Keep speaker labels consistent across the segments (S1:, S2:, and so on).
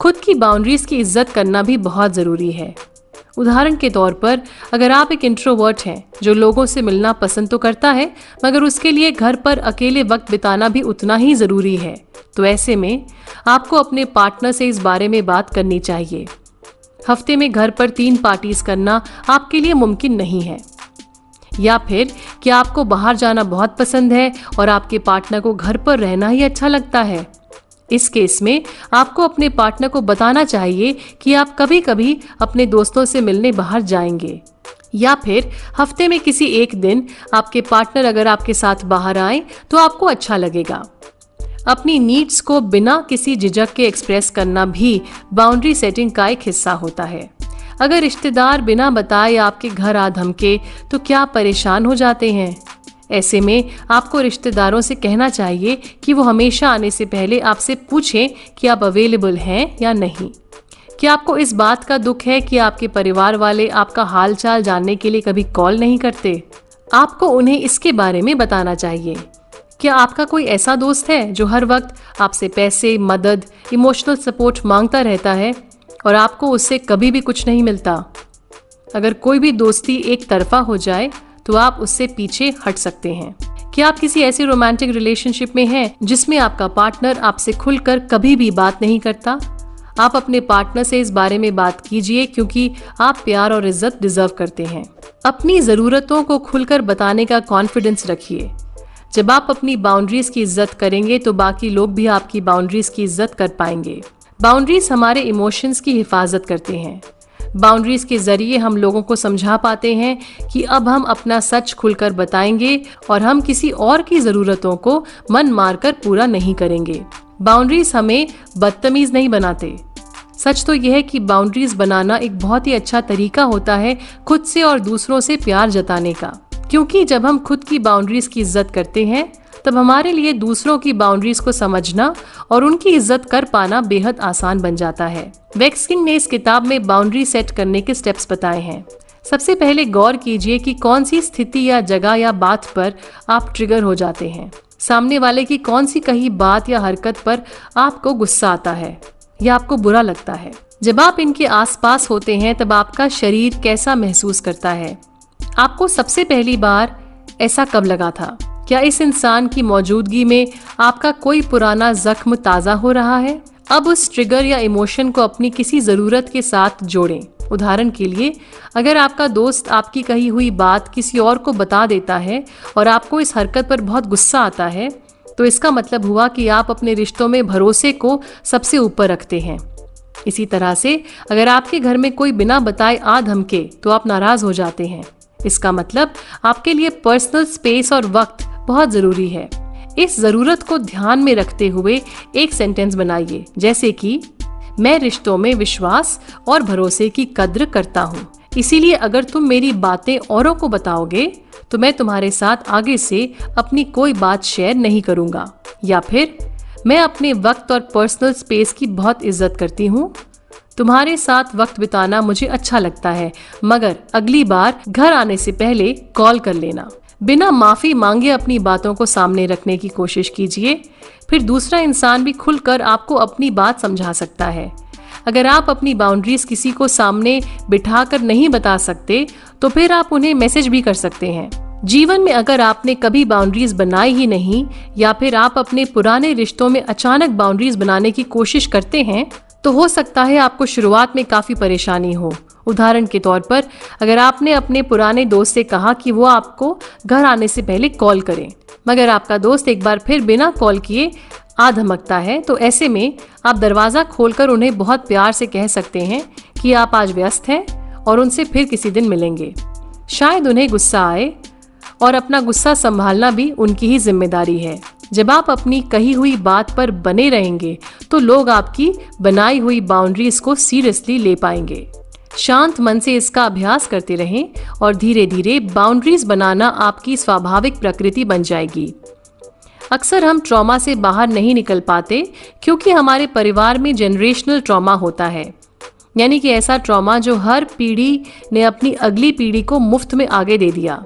S1: खुद की बाउंड्रीज की इज्जत करना भी बहुत जरूरी है। उदाहरण के तौर पर, अगर आप एक इंट्रोवर्ट हैं जो लोगों से मिलना पसंद तो करता है, मगर उसके लिए घर पर अकेले वक्त बिताना भी उतना ही जरूरी है, तो ऐसे में आपको अपने पार्टनर से इस बारे में बात करनी चाहिए। हफ्ते में घर पर 3 पार्टीज करना आपके लिए मुमकिन नहीं है। या फिर क्या आपको बाहर जाना बहुत पसंद है और आपके पार्टनर को घर पर रहना ही अच्छा लगता है? इस केस में आपको अपने पार्टनर को बताना चाहिए कि आप कभी कभी अपने दोस्तों से मिलने बाहर जाएंगे, या फिर हफ्ते में किसी एक दिन आपके पार्टनर अगर आपके साथ बाहर आए तो आपको अच्छा लगेगा। अपनी नीड्स को बिना किसी झिझक के एक्सप्रेस करना भी बाउंड्री सेटिंग का एक हिस्सा होता है। अगर रिश्तेदार बिना बताए आपके घर आ धमके तो क्या आप परेशान हो जाते हैं? ऐसे में आपको रिश्तेदारों से कहना चाहिए कि वो हमेशा आने से पहले आपसे पूछें कि आप अवेलेबल हैं या नहीं। क्या आपको इस बात का दुख है कि आपके परिवार वाले आपका हाल चाल जानने के लिए कभी कॉल नहीं करते? आपको उन्हें इसके बारे में बताना चाहिए। क्या आपका कोई ऐसा दोस्त है जो हर वक्त आपसे पैसे, मदद, इमोशनल सपोर्ट मांगता रहता है और आपको उससे कभी भी कुछ नहीं मिलता? अगर कोई भी दोस्ती एक तरफा हो जाए तो आप उससे पीछे हट सकते हैं। क्या आप किसी ऐसे रोमांटिक रिलेशनशिप में हैं जिसमें आपका पार्टनर आपसे खुलकर कभी भी बात नहीं करता? आप अपने पार्टनर से इस बारे में बात कीजिए, क्योंकि आप प्यार और इज्जत डिजर्व करते हैं। अपनी जरूरतों को खुलकर बताने का कॉन्फिडेंस रखिए। जब आप अपनी बाउंड्रीज की इज्जत करेंगे तो बाकी लोग भी आपकी बाउंड्रीज की इज्जत कर पाएंगे। बाउंड्रीज हमारे इमोशंस की हिफाजत करते हैं। बाउंड्रीज के जरिए हम लोगों को समझा पाते हैं कि अब हम अपना सच खुलकर बताएंगे और हम किसी और की जरूरतों को मन मारकर पूरा नहीं करेंगे। बाउंड्रीज हमें बदतमीज नहीं बनाते। सच तो यह है कि बाउंड्रीज बनाना एक बहुत ही अच्छा तरीका होता है खुद से और दूसरों से प्यार जताने का, क्योंकि जब हम खुद की बाउंड्रीज की इज्जत करते हैं तब हमारे लिए दूसरों की बाउंड्रीज को समझना और उनकी इज्जत कर पाना बेहद आसान बन जाता है। वेक्सकिंग ने इस किताब में बाउंड्री सेट करने के स्टेप्स बताए हैं। सबसे पहले गौर कीजिए कि कौन सी स्थिति या जगह या बात पर आप ट्रिगर हो जाते हैं। सामने वाले की कौन सी कही बात या हरकत पर आपको गुस्सा आता है या आपको बुरा लगता है। जब आप इनके आसपास होते हैं तब आपका शरीर कैसा महसूस करता है? आपको सबसे पहली बार ऐसा कब लगा था? क्या इस इंसान की मौजूदगी में आपका कोई पुराना जख्म ताजा हो रहा है? अब उस ट्रिगर या इमोशन को अपनी किसी जरूरत के साथ जोड़ें। उदाहरण के लिए, अगर आपका दोस्त आपकी कही हुई बात किसी और को बता देता है और आपको इस हरकत पर बहुत गुस्सा आता है, तो इसका मतलब हुआ कि आप अपने रिश्तों में भरोसे को सबसे ऊपर रखते हैं। इसी तरह से अगर आपके घर में कोई बिना बताए आ धमके तो आप नाराज हो जाते हैं। इसका मतलब आपके लिए पर्सनल स्पेस और वक्त बहुत जरूरी है। इस जरूरत को ध्यान में रखते हुए एक सेंटेंस बनाइए, जैसे कि मैं रिश्तों में विश्वास और भरोसे की कद्र करता हूँ, इसीलिए अगर तुम मेरी बातें औरों को बताओगे तो मैं तुम्हारे साथ आगे से अपनी कोई बात शेयर नहीं करूँगा। या फिर मैं अपने वक्त और पर्सनल स्पेस की बहुत इज्जत करती हूँ, तुम्हारे साथ वक्त बिताना मुझे अच्छा लगता है, मगर अगली बार घर आने से पहले कॉल कर लेना। बिना माफी मांगे अपनी बातों को सामने रखने की कोशिश कीजिए, फिर दूसरा इंसान भी खुलकर आपको अपनी बात समझा सकता है। अगर आप अपनी बाउंड्रीज किसी को सामने बिठाकर नहीं बता सकते तो फिर आप उन्हें मैसेज भी कर सकते हैं। जीवन में अगर आपने कभी बाउंड्रीज बनाई ही नहीं या फिर आप अपने पुराने रिश्तों में अचानक बाउंड्रीज बनाने की कोशिश करते हैं तो हो सकता है आपको शुरुआत में काफी परेशानी हो। उदाहरण के तौर पर, अगर आपने अपने पुराने दोस्त से कहा कि वो आपको घर आने से पहले कॉल करें, मगर आपका दोस्त एक बार फिर बिना कॉल किए आ धमकता है, तो ऐसे में आप दरवाजा खोलकर उन्हें बहुत प्यार से कह सकते हैं कि आप आज व्यस्त हैं और उनसे फिर किसी दिन मिलेंगे। शायद उन्हें गुस्सा आए और अपना गुस्सा संभालना भी उनकी ही जिम्मेदारी है। जब आप अपनी कही हुई बात पर बने रहेंगे तो लोग आपकी बनाई हुई बाउंड्रीज को सीरियसली ले पाएंगे। शांत मन से इसका अभ्यास करते रहें और धीरे धीरे बाउंड्रीज बनाना आपकी स्वाभाविक प्रकृति बन जाएगी। अक्सर हम ट्रॉमा से बाहर नहीं निकल पाते क्योंकि हमारे परिवार में जनरेशनल ट्रॉमा होता है, यानी कि ऐसा ट्रॉमा जो हर पीढ़ी ने अपनी अगली पीढ़ी को मुफ्त में आगे दे दिया।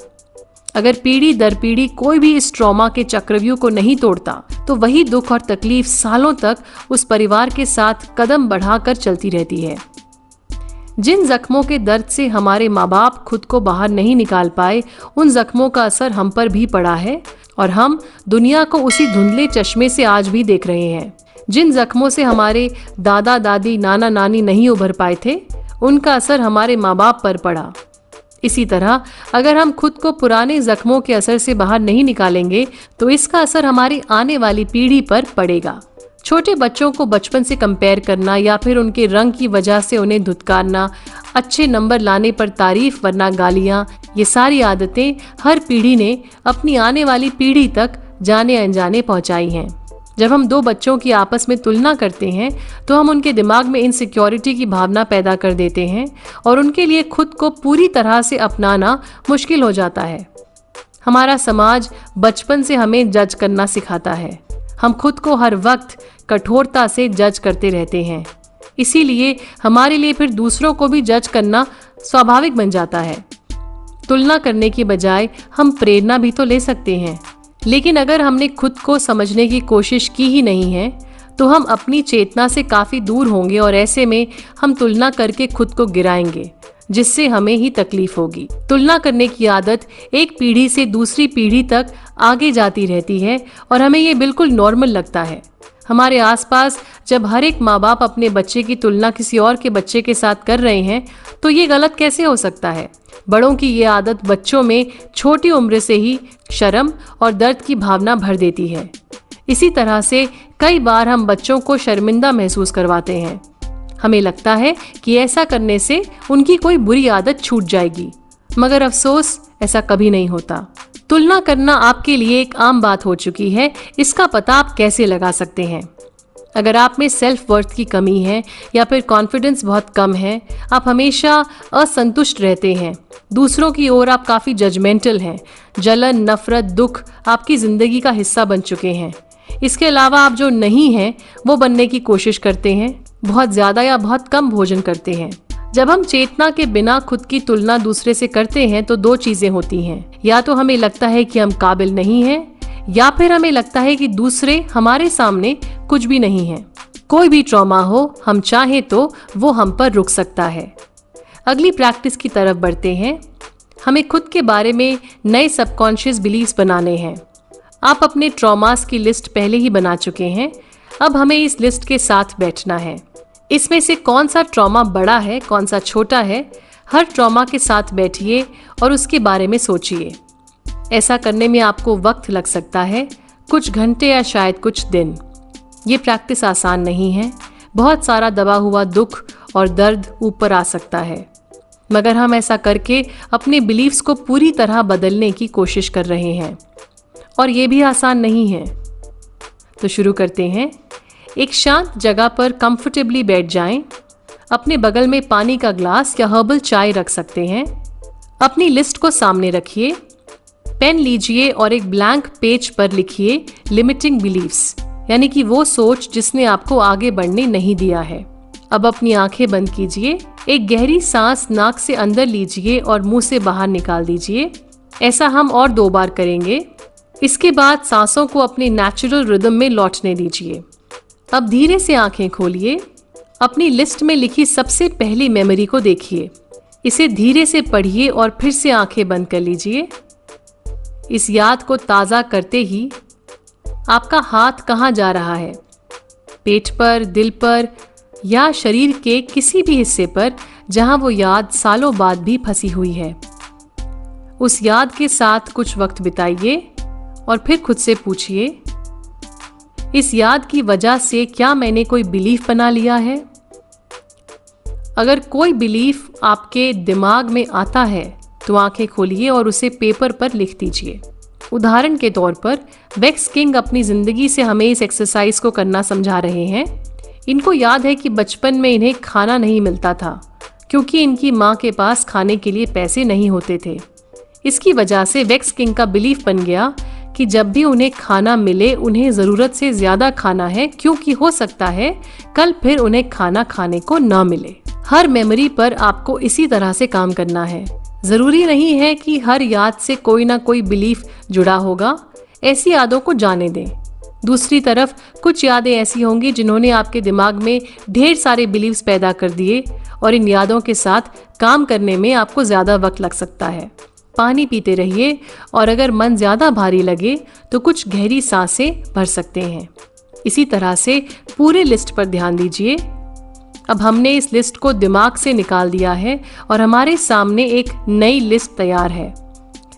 S1: अगर पीढ़ी दर पीढ़ी कोई भी इस ट्रॉमा के चक्रव्यूह को नहीं तोड़ता, तो वही दुख और तकलीफ सालों तक उस परिवार के साथ कदम बढ़ाकर चलती रहती है। जिन जख्मों के दर्द से हमारे माँ बाप खुद को बाहर नहीं निकाल पाए, उन जख्मों का असर हम पर भी पड़ा है और हम दुनिया को उसी धुंधले चश्मे से आज भी देख रहे हैं। जिन जख्मों से हमारे दादा दादी नाना नानी नहीं उभर पाए थे, उनका असर हमारे माँ बाप पर पड़ा। इसी तरह अगर हम खुद को पुराने जख्मों के असर से बाहर नहीं निकालेंगे, तो इसका असर हमारी आने वाली पीढ़ी पर पड़ेगा। छोटे बच्चों को बचपन से कंपेयर करना या फिर उनके रंग की वजह से उन्हें धुतकारना, अच्छे नंबर लाने पर तारीफ वरना गालियां, ये सारी आदतें हर पीढ़ी ने अपनी आने वाली पीढ़ी तक जाने अनजाने पहुंचाई हैं। जब हम दो बच्चों की आपस में तुलना करते हैं, तो हम उनके दिमाग में इनसिक्योरिटी की भावना पैदा कर देते हैं और उनके लिए खुद को पूरी तरह से अपनाना मुश्किल हो जाता है। हमारा समाज बचपन से हमें जज करना सिखाता है। हम खुद को हर वक्त कठोरता से जज करते रहते हैं, इसीलिए हमारे लिए फिर दूसरों को भी जज करना स्वाभाविक बन जाता है। तुलना करने की बजाय हम प्रेरणा भी तो ले सकते हैं, लेकिन अगर हमने खुद को समझने की कोशिश की ही नहीं है, तो हम अपनी चेतना से काफी दूर होंगे और ऐसे में हम तुलना करके खुद को गिराएंगे, जिससे हमें ही तकलीफ होगी। तुलना करने की आदत एक पीढ़ी से दूसरी पीढ़ी तक आगे जाती रहती है और हमें ये बिल्कुल नॉर्मल लगता है। हमारे आसपास जब हर एक माँ बाप अपने बच्चे की तुलना किसी और के बच्चे के साथ कर रहे हैं, तो ये गलत कैसे हो सकता है? बड़ों की ये आदत बच्चों में छोटी उम्र से ही शर्म और दर्द की भावना भर देती है। इसी तरह से कई बार हम बच्चों को शर्मिंदा महसूस करवाते हैं। हमें लगता है कि ऐसा करने से उनकी कोई बुरी आदत छूट जाएगी, मगर अफसोस ऐसा कभी नहीं होता। तुलना करना आपके लिए एक आम बात हो चुकी है। इसका पता आप कैसे लगा सकते हैं? अगर आप में सेल्फ वर्थ की कमी है या फिर कॉन्फिडेंस बहुत कम है, आप हमेशा असंतुष्ट रहते हैं, दूसरों की ओर आप काफी जजमेंटल हैं, जलन, नफरत, दुख आपकी जिंदगी का हिस्सा बन चुके हैं। इसके अलावा आप जो नहीं हैं वो बनने की कोशिश करते हैं, बहुत ज्यादा या बहुत कम भोजन करते हैं। जब हम चेतना के बिना खुद की तुलना दूसरे से करते हैं, तो दो चीजें होती हैं। या तो हमें लगता है कि हम काबिल नहीं हैं, या फिर हमें लगता है कि दूसरे हमारे सामने कुछ भी नहीं है। कोई भी ट्रॉमा हो, हम चाहें तो वो हम पर रुक सकता है। अगली प्रैक्टिस की तरफ बढ़ते हैं। हमें खुद के बारे में नए सबकॉन्शियस बिलीव्स बनाने हैं। आप अपने ट्रॉमास की लिस्ट पहले ही बना चुके हैं। अब हमें इस लिस्ट के साथ बैठना है। इसमें से कौन सा ट्रॉमा बड़ा है, कौन सा छोटा है, हर ट्रॉमा के साथ बैठिए और उसके बारे में सोचिए। ऐसा करने में आपको वक्त लग सकता है, कुछ घंटे या शायद कुछ दिन। ये प्रैक्टिस आसान नहीं है। बहुत सारा दबा हुआ दुख और दर्द ऊपर आ सकता है, मगर हम ऐसा करके अपने बिलीव्स को पूरी तरह बदलने की कोशिश कर रहे हैं और ये भी आसान नहीं है। तो शुरू करते हैं। एक शांत जगह पर कंफर्टेबली बैठ जाएं। अपने बगल में पानी का ग्लास या हर्बल चाय रख सकते हैं। अपनी लिस्ट को सामने रखिए, पेन लीजिए और एक ब्लैंक पेज पर लिखिए लिमिटिंग बिलीव्स, यानी कि वो सोच जिसने आपको आगे बढ़ने नहीं दिया है। अब अपनी आंखें बंद कीजिए, एक गहरी सांस नाक से अंदर लीजिए और मुंह से बाहर निकाल दीजिए। ऐसा हम और 2 बार करेंगे। इसके बाद सांसों को अपने नेचुरल रिदम में लौटने दीजिए। अब धीरे से आंखें खोलिए। अपनी लिस्ट में लिखी सबसे पहली मेमोरी को देखिए। इसे धीरे से पढ़िए और फिर से आंखें बंद कर लीजिए। इस याद को ताज़ा करते ही आपका हाथ कहाँ जा रहा है? पेट पर, दिल पर या शरीर के किसी भी हिस्से पर जहां वो याद सालों बाद भी फंसी हुई है। उस याद के साथ कुछ वक्त बिताइए और फिर खुद से पूछिए, इस याद की वजह से क्या मैंने कोई बिलीफ बना लिया है? अगर कोई बिलीफ आपके दिमाग में आता है तो आंखें खोलिए और उसे पेपर पर लिख दीजिए। उदाहरण के तौर पर वेक्स किंग अपनी जिंदगी से हमें इस एक्सरसाइज को करना समझा रहे हैं। इनको याद है कि बचपन में इन्हें खाना नहीं मिलता था क्योंकि इनकी माँ के पास खाने के लिए पैसे नहीं होते थे। इसकी वजह से वेक्स किंग का बिलीफ बन गया कि जब भी उन्हें खाना मिले उन्हें जरूरत से ज्यादा खाना है, क्योंकि हो सकता है कल फिर उन्हें खाना खाने को न मिले। हर मेमोरी पर आपको इसी तरह से काम करना है। जरूरी नहीं है कि हर याद से कोई ना कोई बिलीफ जुड़ा होगा। ऐसी यादों को जाने दें। दूसरी तरफ कुछ यादें ऐसी होंगी जिन्होंने आपके दिमाग में ढेर सारे बिलीव्स पैदा कर दिए और इन यादों के साथ काम करने में आपको ज्यादा वक्त लग सकता है। पानी पीते रहिए और अगर मन ज्यादा भारी लगे तो कुछ गहरी सांसें भर सकते हैं। इसी तरह से पूरे लिस्ट पर ध्यान दीजिए। अब हमने इस लिस्ट को दिमाग से निकाल दिया है और हमारे सामने एक नई लिस्ट तैयार है,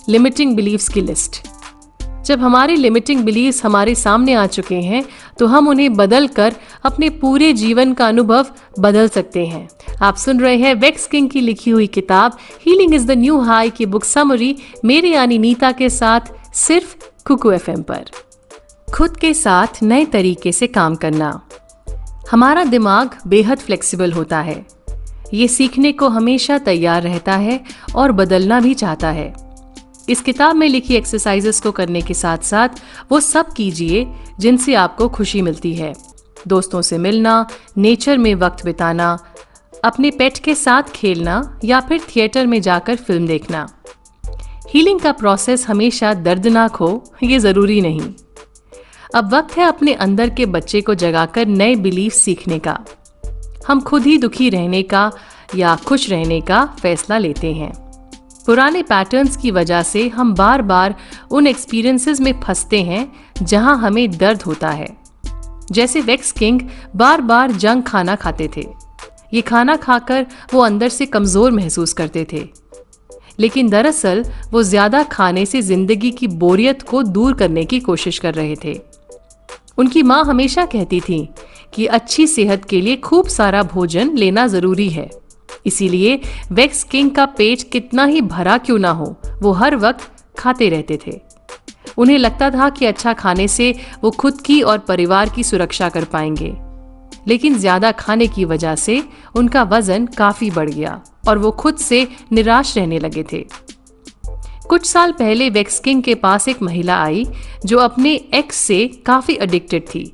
S1: लिमिटिंग बिलीव्स की लिस्ट। जब हमारे लिमिटिंग बिलीव्स हमारे सामने आ चुके हैं तो हम उन्हें बदल कर अपने पूरे जीवन का अनुभव बदल सकते हैं। आप सुन रहे हैं वेक्स किंग की लिखी हुई किताब healing is the new high की बुक समरी मेरे यानी नीता के साथ सिर्फ कुकू एफएम पर। खुद के साथ नए तरीके से काम करना। हमारा दिमाग बेहद फ्लेक्सिबल होता है। ये सीखने को हमेशा तैयार रहता है और बदलना भी चाहता है। इस किताब में लिखी एक्सरसाइजेस को करने के साथ साथ वो सब कीजिए जिनसे आपको खुशी मिलती है। दोस्तों से मिलना, नेचर में वक्त बिताना, अपने पेट के साथ खेलना या फिर थिएटर में जाकर फिल्म देखना। हीलिंग का प्रोसेस हमेशा दर्दनाक हो ये जरूरी नहीं। अब वक्त है अपने अंदर के बच्चे को जगाकर नए बिलीफ सीखने का। हम खुद ही दुखी रहने का या खुश रहने का फैसला लेते हैं। पुराने पैटर्न्स की वजह से हम बार बार उन एक्सपीरियंसेस में फंसते हैं जहां हमें दर्द होता है। जैसे वेक्स किंग बार बार जंक खाना खाते थे। ये खाना खाकर वो अंदर से कमजोर महसूस करते थे, लेकिन दरअसल वो ज्यादा खाने से जिंदगी की बोरियत को दूर करने की कोशिश कर रहे थे। उनकी माँ हमेशा कहती थी कि अच्छी सेहत के लिए खूब सारा भोजन लेना जरूरी है। इसीलिए वेक्स किंग का पेट कितना ही भरा क्यों ना हो, वो हर वक्त खाते रहते थे। उन्हें लगता था कि अच्छा खाने से वो खुद की और परिवार की सुरक्षा कर पाएंगे, लेकिन ज्यादा खाने की वजह से उनका वजन काफी बढ़ गया और वो खुद से निराश रहने लगे थे। कुछ साल पहले वेक्स किंग के पास एक महिला आई जो अपने एक्स से काफी एडिक्टेड थी।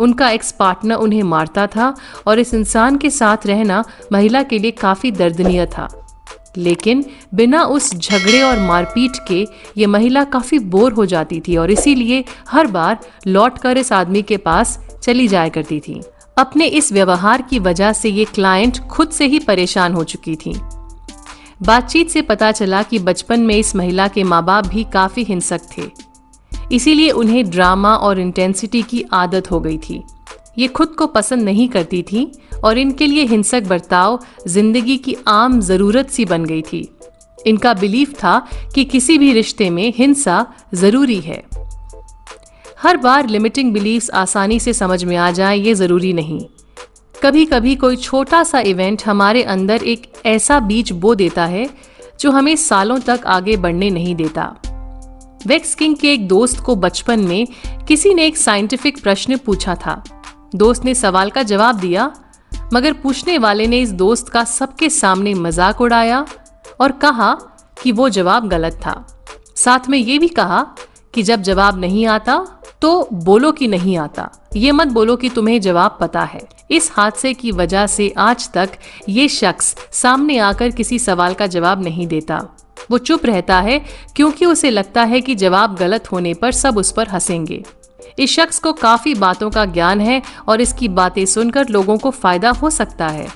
S1: उनका एक्स पार्टनर उन्हें मारता था और इस इंसान के साथ रहना महिला के लिए काफी दर्दनीय था। लेकिन बिना उस झगड़े और मारपीट के ये महिला काफी बोर हो जाती थी और इसीलिए हर बार लौटकर इस आदमी के पास चली जाया करती थी। अपने इस व्यवहार की वजह से ये क्लाइंट खुद से ही परेशान हो चुकी थी। बातचीत से पता चला कि बचपन में इस महिला के माँ बाप भी काफी हिंसक थे, इसीलिए उन्हें ड्रामा और इंटेंसिटी की आदत हो गई थी। ये खुद को पसंद नहीं करती थी और इनके लिए हिंसक बर्ताव जिंदगी की आम जरूरत सी बन गई थी। इनका बिलीफ था कि किसी भी रिश्ते में हिंसा जरूरी है। हर बार लिमिटिंग बिलीफ्स आसानी से समझ में आ जाए ये जरूरी नहीं। कभी कभी कोई छोटा सा इवेंट हमारे अंदर एक ऐसा बीज बो देता है जो हमें सालों तक आगे बढ़ने नहीं देता। वेक्स किंग के एक दोस्त को बचपन में किसी ने एक साइंटिफिक प्रश्न पूछा था। दोस्त ने सवाल का जवाब दिया, मगर पूछने वाले ने इस दोस्त का सबके सामने मजाक उड़ाया और कहा कि वो जवाब गलत था। साथ में ये भी कहा कि जब जवाब नहीं आता तो बोलो कि नहीं आता, ये मत बोलो कि तुम्हें जवाब पता है। इस हादसे की वजह से आज तक ये शख्स सामने आकर किसी सवाल का जवाब नहीं देता। वो चुप रहता है क्योंकि उसे लगता है कि जवाब गलत होने पर सब उस पर हंसेंगे। इस शख्स को काफी बातों का ज्ञान है और इसकी बातें सुनकर लोगों को फायदा हो सकता है,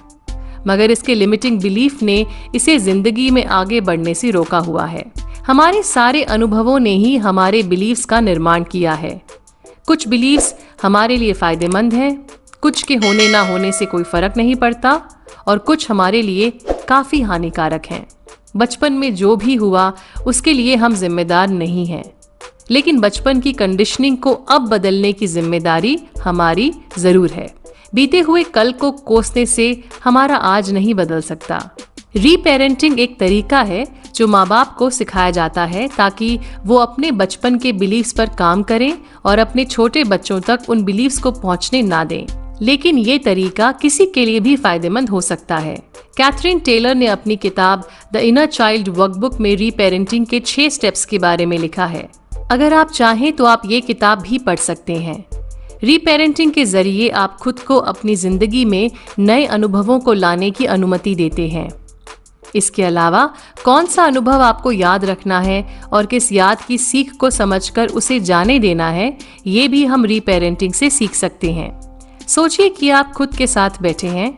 S1: मगर इसके लिमिटिंग बिलीफ ने इसे जिंदगी में आगे बढ़ने से रोका हुआ है। हमारे सारे अनुभवों ने ही हमारे बिलीव्स का निर्माण किया है। कुछ बिलीव्स हमारे लिए फायदेमंद हैं, कुछ के होने ना होने से कोई फर्क नहीं पड़ता और कुछ हमारे लिए काफी हानिकारक हैं। बचपन में जो भी हुआ उसके लिए हम जिम्मेदार नहीं हैं, लेकिन बचपन की कंडीशनिंग को अब बदलने की जिम्मेदारी हमारी जरूर है। बीते हुए कल को कोसने से हमारा आज नहीं बदल सकता। रीपेरेंटिंग एक तरीका है जो माँ बाप को सिखाया जाता है ताकि वो अपने बचपन के बिलीव्स पर काम करें और अपने छोटे बच्चों तक उन बिलीव्स को पहुँचने ना दें। लेकिन ये तरीका किसी के लिए भी फायदेमंद हो सकता है। कैथरीन टेलर ने अपनी किताब द इनर चाइल्ड वर्कबुक में रीपेरेंटिंग के 6 स्टेप्स के बारे में लिखा है। अगर आप चाहें तो आप ये किताब भी पढ़ सकते हैं। रीपेरेंटिंग के जरिए आप खुद को अपनी जिंदगी में नए अनुभवों को लाने की अनुमति देते हैं। इसके अलावा कौन सा अनुभव आपको याद रखना है और किस याद की सीख को समझकर उसे जाने देना है, ये भी हम रीपेरेंटिंग से सीख सकते हैं। सोचिए कि आप खुद के साथ बैठे हैं,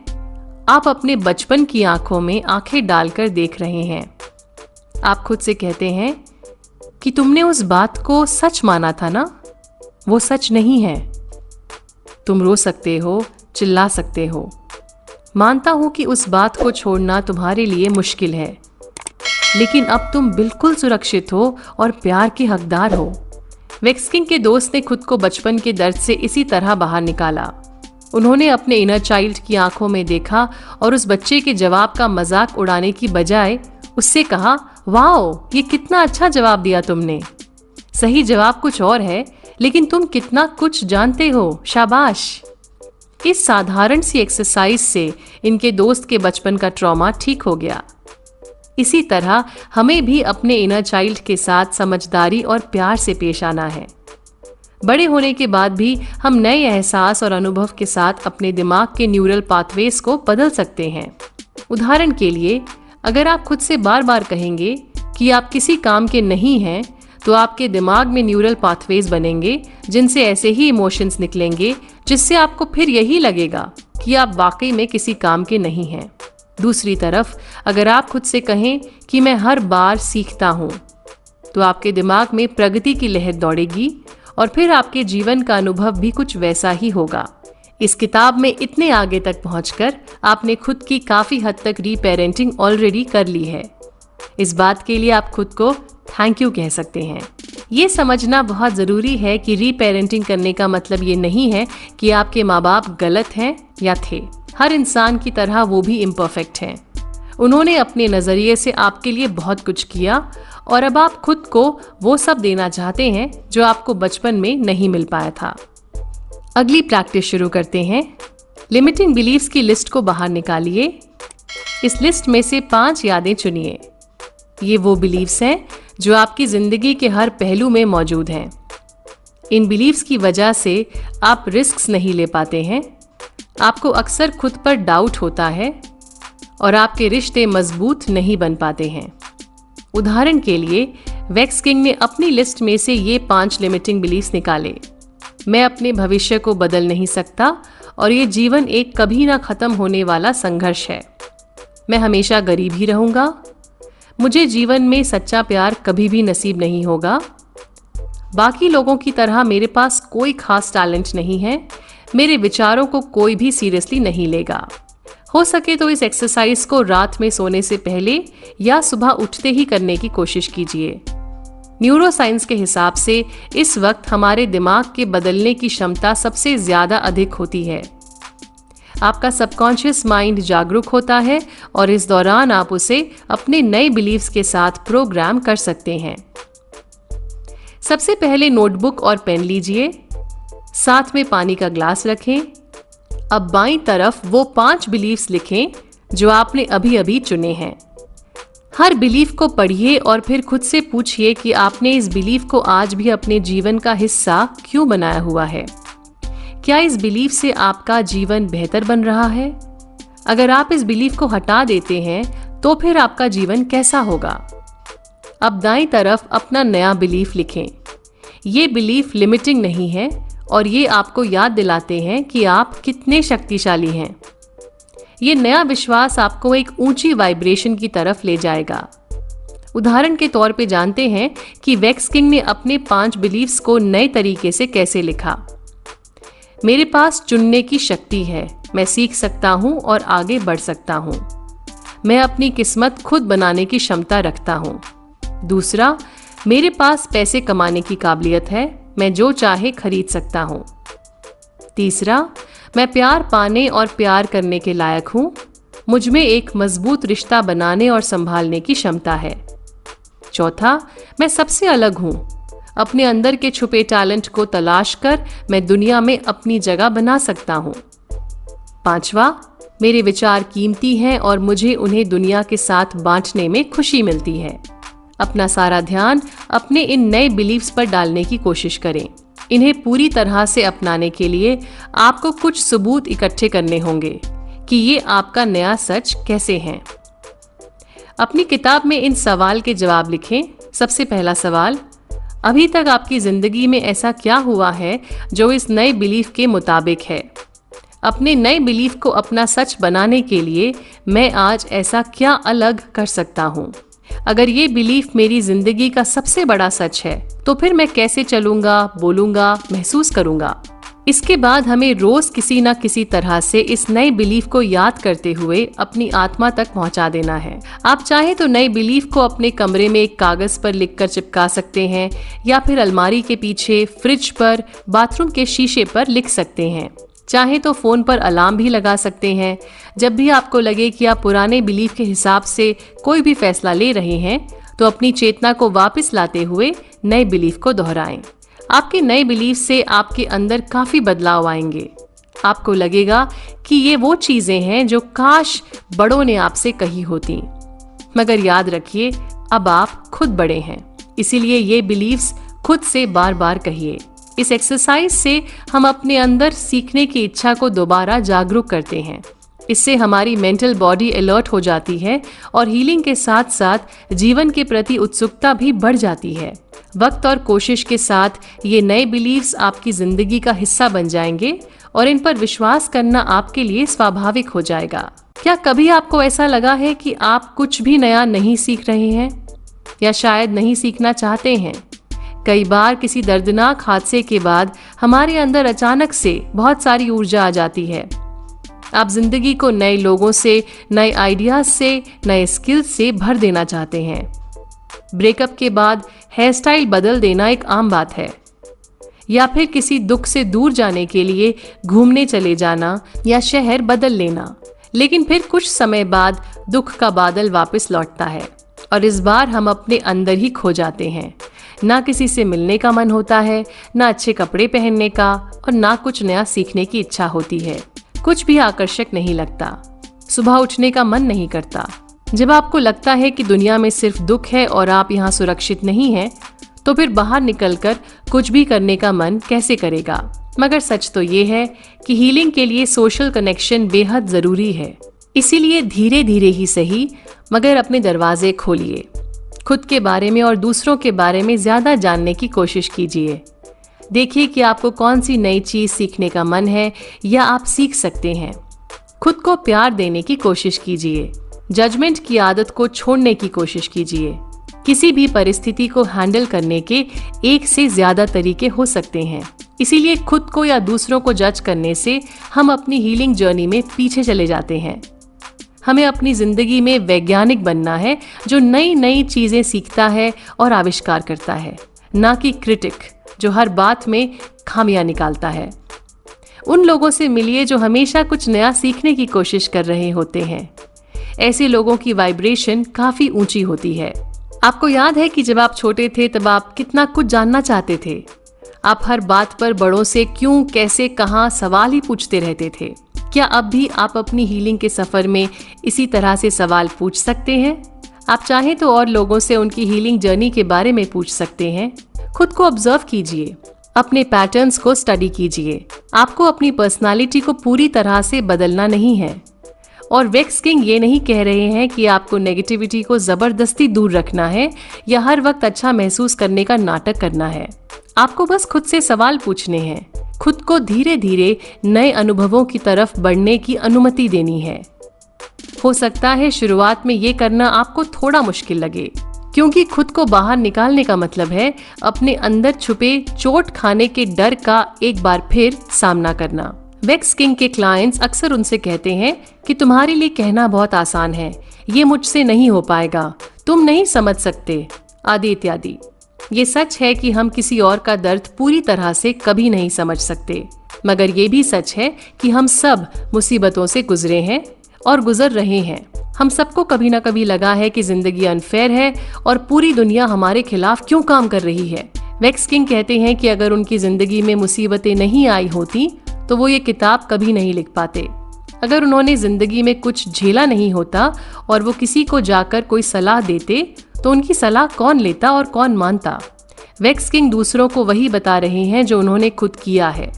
S1: आप अपने बचपन की आंखों में आंखें डालकर देख रहे हैं। आप खुद से कहते हैं कि तुमने उस बात को सच माना था ना, वो सच नहीं है। तुम रो सकते हो, चिल्ला सकते हो। मानता हूं कि उस बात को छोड़ना तुम्हारे लिए मुश्किल है, लेकिन अब तुम बिल्कुल सुरक्षित हो और प्यार के हकदार हो। वेक्सकिंग के दोस्त ने खुद को बचपन के दर्द से इसी तरह बाहर निकाला। उन्होंने अपने इनर चाइल्ड की आंखों में देखा और उस बच्चे के जवाब का मजाक उड़ाने की बजाय उससे कहा, वाओ, ये कितना अच्छा जवाब दिया तुमने। सही जवाब कुछ और है, लेकिन तुम कितना कुछ जानते हो, शाबाश। इस साधारण सी एक्सरसाइज से इनके दोस्त के बचपन का ट्रॉमा ठीक हो गया। इसी तरह हमें भी अपने इनर चाइल्ड के साथ समझदारी और प्यार से पेश आना है। बड़े होने के बाद भी हम नए एहसास और अनुभव के साथ अपने दिमाग के न्यूरल पाथवेज को बदल सकते हैं। उदाहरण के लिए, अगर आप खुद से बार बार कहेंगे कि आप किसी काम के नहीं हैं, तो आपके दिमाग में न्यूरल पाथवेज बनेंगे जिनसे ऐसे ही इमोशंस निकलेंगे, जिससे आपको फिर यही लगेगा कि आप वाकई में किसी काम के नहीं हैं। दूसरी तरफ, अगर आप खुद से कहें कि मैं हर बार सीखता हूँ, तो आपके दिमाग में प्रगति की लहर दौड़ेगी और फिर आपके जीवन का अनुभव भी कुछ वैसा ही होगा। इस किताब में इतने आगे तक पहुंचकर आपने खुद की काफी हद तक रीपेरेंटिंग ऑलरेडी कर ली है। इस बात के लिए आप खुद को थैंक यू कह सकते हैं। ये समझना बहुत जरूरी है कि रीपेरेंटिंग करने का मतलब ये नहीं है कि आपके माँ बाप गलत हैं या थे। हर इंसान की तरह वो भी इम्परफेक्ट हैं। उन्होंने अपने नजरिए से आपके लिए बहुत कुछ किया और अब आप खुद को वो सब देना चाहते हैं जो आपको बचपन में नहीं मिल पाया था। अगली प्रैक्टिस शुरू करते हैं। लिमिटिंग बिलीव्स की लिस्ट को बाहर निकालिए। इस लिस्ट में से 5 यादें चुनिए। ये वो बिलीव्स हैं जो आपकी जिंदगी के हर पहलू में मौजूद हैं। इन बिलीव्स की वजह से आप रिस्क्स नहीं ले पाते हैं, आपको अक्सर खुद पर डाउट होता है और आपके रिश्ते मजबूत नहीं बन पाते हैं। उदाहरण के लिए, वेक्सकिंग ने अपनी लिस्ट में से ये 5 लिमिटिंग बिलीव्स निकाले। मैं अपने भविष्य को बदल नहीं सकता और ये जीवन एक कभी ना खत्म होने वाला संघर्ष है। मैं हमेशा गरीब ही रहूंगा। मुझे जीवन में सच्चा प्यार कभी भी नसीब नहीं होगा। बाकी लोगों की तरह मेरे पास कोई खास टैलेंट नहीं है। मेरे विचारों को कोई भी सीरियसली नहीं लेगा। हो सके तो इस एक्सरसाइज को रात में सोने से पहले या सुबह उठते ही करने की कोशिश कीजिए। न्यूरोसाइंस के हिसाब से इस वक्त हमारे दिमाग के बदलने की क्षमता सबसे ज्यादा अधिक होती है। आपका सबकॉन्शियस माइंड जागरूक होता है और इस दौरान आप उसे अपने नए बिलीव्स के साथ प्रोग्राम कर सकते हैं। सबसे पहले नोटबुक और पेन लीजिए, साथ में पानी का ग्लास रखें। अब बाईं तरफ वो 5 बिलीव्स लिखें जो आपने अभी अभी चुने हैं। हर बिलीफ को पढ़िए और फिर खुद से पूछिए कि आपने इस बिलीफ को आज भी अपने जीवन का हिस्सा क्यों बनाया हुआ है। क्या इस बिलीफ से आपका जीवन बेहतर बन रहा है? अगर आप इस बिलीफ को हटा देते हैं तो फिर आपका जीवन कैसा होगा? अब दाईं तरफ अपना नया बिलीफ लिखें। ये बिलीफ लिमिटिंग नहीं है और ये आपको याद दिलाते हैं कि आप कितने शक्तिशाली हैं। ये नया विश्वास आपको एक ऊंची वाइब्रेशन की तरफ ले जाएगा। उदाहरण के तौर पे जानते हैं कि वेक्सकिंग ने अपने 5 बिलीफ्स को नए तरीके से कैसे लिखा। मेरे पास चुनने की शक्ति है, मैं सीख सकता हूँ और आगे बढ़ सकता हूँ। मैं अपनी किस्मत खुद बनाने की क्षमता रखता हूँ। दूसरा, मेरे पास पैसे कमाने की काबिलियत है, मैं जो चाहे खरीद सकता हूँ। तीसरा, मैं प्यार पाने और प्यार करने के लायक हूँ, मुझ में एक मजबूत रिश्ता बनाने और संभालने की क्षमता है। चौथा, मैं सबसे अलग हूँ, अपने अंदर के छुपे टैलेंट को तलाश कर मैं दुनिया में अपनी जगह बना सकता हूँ। पांचवा, मेरे विचार कीमती हैं और मुझे उन्हें दुनिया के साथ बांटने में खुशी मिलती है। अपना सारा ध्यान अपने इन नए बिलीव्स पर डालने की कोशिश करें। इन्हें पूरी तरह से अपनाने के लिए आपको कुछ सबूत इकट्ठे करने होंगे कि ये आपका नया सच कैसे हैं। अपनी किताब में इन सवाल के जवाब लिखें। सबसे पहला सवाल, अभी तक आपकी जिंदगी में ऐसा क्या हुआ है जो इस नए बिलीफ के मुताबिक है? अपने नए बिलीफ को अपना सच बनाने के लिए मैं आज ऐसा क्या अलग कर सकता हूँ? अगर ये बिलीफ मेरी जिंदगी का सबसे बड़ा सच है तो फिर मैं कैसे चलूंगा, बोलूंगा, महसूस करूंगा? इसके बाद हमें रोज किसी न किसी तरह से इस नए बिलीफ को याद करते हुए अपनी आत्मा तक पहुंचा देना है। आप चाहे तो नए बिलीफ को अपने कमरे में एक कागज पर लिखकर चिपका सकते हैं या फिर अलमारी के पीछे, फ्रिज पर, बाथरूम के शीशे पर लिख सकते हैं। चाहे तो फोन पर अलार्म भी लगा सकते हैं। जब भी आपको लगे कि आप पुराने बिलीफ के हिसाब से कोई भी फैसला ले रहे हैं तो अपनी चेतना को वापस लाते हुए नए बिलीफ को दोहराएं। आपके नए बिलीफ से आपके अंदर काफी बदलाव आएंगे। आपको लगेगा कि ये वो चीजें हैं जो काश बड़ों ने आपसे कही होती। मगर याद रखिए, अब आप खुद बड़े हैं, इसीलिए ये बिलीफ्स खुद से बार बार कहिए। इस एक्सरसाइज से हम अपने अंदर सीखने की इच्छा को दोबारा जागरूक करते हैं। इससे हमारी मेंटल बॉडी अलर्ट हो जाती है और हीलिंग के साथ साथ जीवन के प्रति उत्सुकता भी बढ़ जाती है। वक्त और कोशिश के साथ ये नए बिलीव्स आपकी जिंदगी का हिस्सा बन जाएंगे और इन पर विश्वास करना आपके लिए स्वाभाविक हो जाएगा। क्या कभी आपको ऐसा लगा है कि आप कुछ भी नया नहीं सीख रहे हैं या शायद नहीं सीखना चाहते हैं? कई बार किसी दर्दनाक हादसे के बाद हमारे अंदर अचानक से बहुत सारी ऊर्जा आ जाती है। आप जिंदगी को नए लोगों से, नए आइडियाज से, नए स्किल्स से भर देना चाहते हैं। ब्रेकअप के बाद हेयर स्टाइल बदल देना एक आम बात है, या फिर किसी दुख से दूर जाने के लिए घूमने चले जाना या शहर बदल लेना। लेकिन फिर कुछ समय बाद दुख का बादल वापस लौटता है और इस बार हम अपने अंदर ही खो जाते हैं। ना किसी से मिलने का मन होता है, ना अच्छे कपड़े पहनने का, और ना कुछ नया सीखने की इच्छा होती है। कुछ भी आकर्षक नहीं लगता, सुबह उठने का मन नहीं करता। जब आपको लगता है कि दुनिया में सिर्फ दुख है और आप यहाँ सुरक्षित नहीं हैं, तो फिर बाहर निकलकर कुछ भी करने का मन कैसे करेगा? मगर सच तो ये है कि हीलिंग के लिए सोशल कनेक्शन बेहद जरूरी है। इसीलिए धीरे धीरे ही सही, मगर अपने दरवाजे खोलिए। खुद के बारे में और दूसरों के बारे में ज्यादा जानने की कोशिश कीजिए। देखिए कि आपको कौन सी नई चीज सीखने का मन है या आप सीख सकते हैं। खुद को प्यार देने की कोशिश कीजिए। जजमेंट की आदत को छोड़ने की कोशिश कीजिए। किसी भी परिस्थिति को हैंडल करने के एक से ज्यादा तरीके हो सकते हैं, इसीलिए खुद को या दूसरों को जज करने से हम अपनी हीलिंग जर्नी में पीछे चले जाते हैं। हमें अपनी जिंदगी में वैज्ञानिक बनना है जो नई नई चीजें सीखता है और आविष्कार करता है, ना कि क्रिटिक जो हर बात में खामियां निकालता है। उन लोगों से मिलिए जो हमेशा कुछ नया सीखने की कोशिश कर रहे होते हैं। ऐसे लोगों की वाइब्रेशन काफी ऊंची होती है। आपको याद है कि जब आप छोटे थे तब आप कितना कुछ जानना चाहते थे। आप हर बात पर बड़ों से क्यों, कैसे, कहां सवाल ही पूछते रहते थे। क्या अब भी आप अपनी हीलिंग के सफर में इसी तरह से सवाल पूछ सकते हैं? आप चाहें तो और लोगों से उनकी हीलिंग जर्नी के बारे में पूछ सकते हैं। खुद को ऑब्जर्व कीजिए, अपने पैटर्न्स को स्टडी कीजिए। आपको अपनी पर्सनालिटी को पूरी तरह से बदलना नहीं है। और वेक्स किंग ये नहीं कह रहे हैं कि आपको नेगेटिविटी को जबरदस्ती दूर रखना है या हर वक्त अच्छा महसूस करने का नाटक करना है। आपको बस खुद से सवाल पूछने हैं, खुद को धीरे धीरे नए अनुभवों की तरफ बढ़ने की अनुमति देनी है। हो सकता है शुरुआत में ये करना आपको थोड़ा मुश्किल लगे, क्योंकि खुद को बाहर निकालने का मतलब है अपने अंदर छुपे चोट खाने के डर का एक बार फिर सामना करना। वेक्स किंग के क्लाइंट्स अक्सर उनसे कहते हैं कि तुम्हारे लिए कहना बहुत आसान है, ये मुझसे नहीं हो पाएगा, तुम नहीं समझ सकते, आदि इत्यादि। ये सच है कि हम किसी और का दर्द पूरी तरह से कभी नहीं समझ सकते, मगर ये भी सच है कि हम सब मुसीबतों से गुजरे हैं और गुजर रहे हैं। हम सबको कभी ना कभी लगा है कि जिंदगी अनफेयर है और पूरी दुनिया हमारे खिलाफ क्यों काम कर रही है। वेक्स किंग कहते हैं कि अगर उनकी जिंदगी में मुसीबतें नहीं आई होती तो वो ये किताब कभी नहीं लिख पाते। अगर उन्होंने जिंदगी में कुछ झेला नहीं होता और वो किसी को जाकर कोई सलाह देते तो उनकी सलाह कौन लेता और कौन मानता। वेक्स किंग दूसरों को वही बता रहे हैं जो उन्होंने खुद किया है।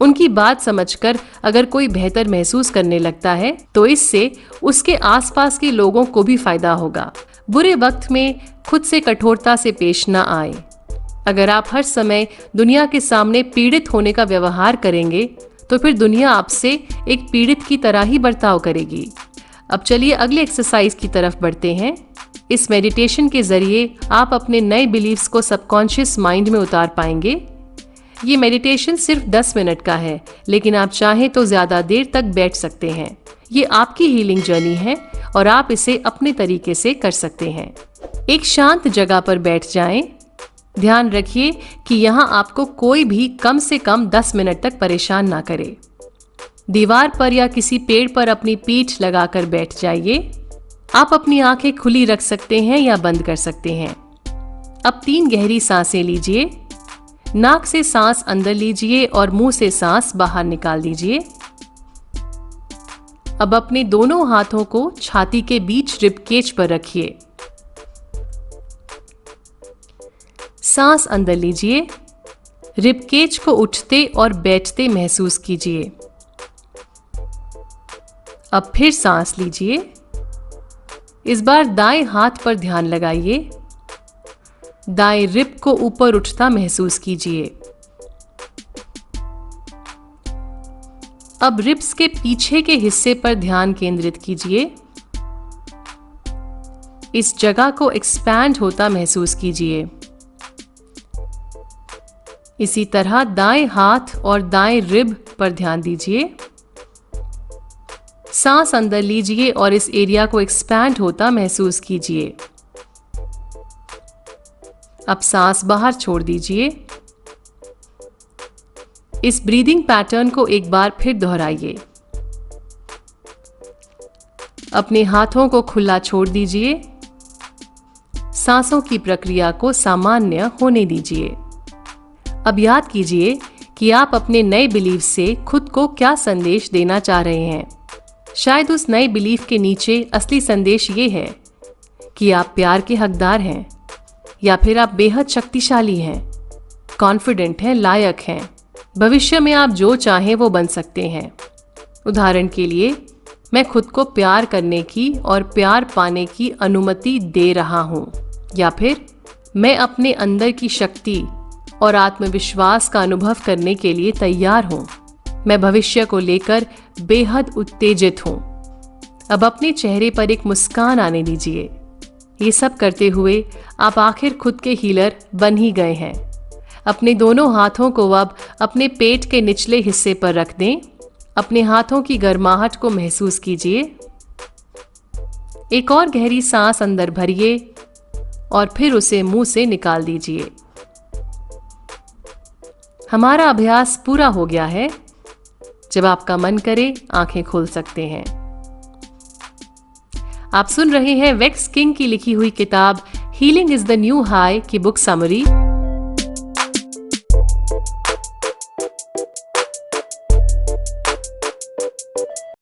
S1: उनकी बात समझकर अगर कोई बेहतर महसूस करने लगता है तो इससे उसके आसपास के लोगों को भी फायदा होगा। बुरे वक्त में खुद से कठोरता से पेश न आए। अगर आप हर समय दुनिया के सामने पीड़ित होने का व्यवहार करेंगे तो फिर दुनिया आपसे एक पीड़ित की तरह ही बर्ताव करेगी। अब चलिए अगले एक्सरसाइज की तरफ बढ़ते हैं। इस मेडिटेशन के जरिए आप अपने नए बिलीव्स को सबकॉन्शियस माइंड में उतार पाएंगे। ये मेडिटेशन सिर्फ 10 मिनट का है, लेकिन आप चाहें तो ज्यादा देर तक बैठ सकते हैं। ये आपकी हीलिंग जर्नी है और आप इसे अपने तरीके से कर सकते हैं। एक शांत जगह पर बैठ जाएं। ध्यान रखिए कि यहाँ आपको कोई भी कम से कम 10 मिनट तक परेशान ना करे। दीवार पर या किसी पेड़ पर अपनी पीठ लगाकर बैठ जाइए। आप अपनी आंखें खुली रख सकते हैं या बंद कर सकते हैं। अब 3 गहरी सांसें लीजिए। नाक से सांस अंदर लीजिए और मुंह से सांस बाहर निकाल दीजिए। अब अपने दोनों हाथों को छाती के बीच रिब केज पर रखिए। सांस अंदर लीजिए। रिब केज को उठते और बैठते महसूस कीजिए। अब फिर सांस लीजिए। इस बार दाएं हाथ पर ध्यान लगाइए। दाएं रिब को ऊपर उठता महसूस कीजिए। अब रिब्स के पीछे के हिस्से पर ध्यान केंद्रित कीजिए। इस जगह को एक्सपैंड होता महसूस कीजिए। इसी तरह दाएं हाथ और दाएं रिब पर ध्यान दीजिए। सांस अंदर लीजिए और इस एरिया को एक्सपैंड होता महसूस कीजिए। अब सांस बाहर छोड़ दीजिए। इस ब्रीदिंग पैटर्न को एक बार फिर दोहराइए। अपने हाथों को खुला छोड़ दीजिए। सांसों की प्रक्रिया को सामान्य होने दीजिए। अब याद कीजिए कि आप अपने नए बिलीफ से खुद को क्या संदेश देना चाह रहे हैं। शायद उस नए बिलीफ के नीचे असली संदेश ये है कि आप प्यार के हकदार हैं, या फिर आप बेहद शक्तिशाली हैं, कॉन्फिडेंट हैं, लायक हैं। भविष्य में आप जो चाहें वो बन सकते हैं। उदाहरण के लिए, मैं खुद को प्यार करने की और प्यार पाने की अनुमति दे रहा हूँ, या फिर मैं अपने अंदर की शक्ति और आत्मविश्वास का अनुभव करने के लिए तैयार हूँ। मैं भविष्य को लेकर बेहद उत्तेजित हूँ। अब अपने चेहरे पर एक मुस्कान आने दीजिए। ये सब करते हुए आप आखिर खुद के हीलर बन ही गए हैं। अपने दोनों हाथों को अब अपने पेट के निचले हिस्से पर रख दें। अपने हाथों की गर्माहट को महसूस कीजिए। एक और गहरी सांस अंदर भरिए और फिर उसे मुंह से निकाल दीजिए। हमारा अभ्यास पूरा हो गया है। जब आपका मन करे आंखें खोल सकते हैं। आप सुन रहे हैं वेक्स किंग की लिखी हुई किताब healing is the new high की बुक समरी।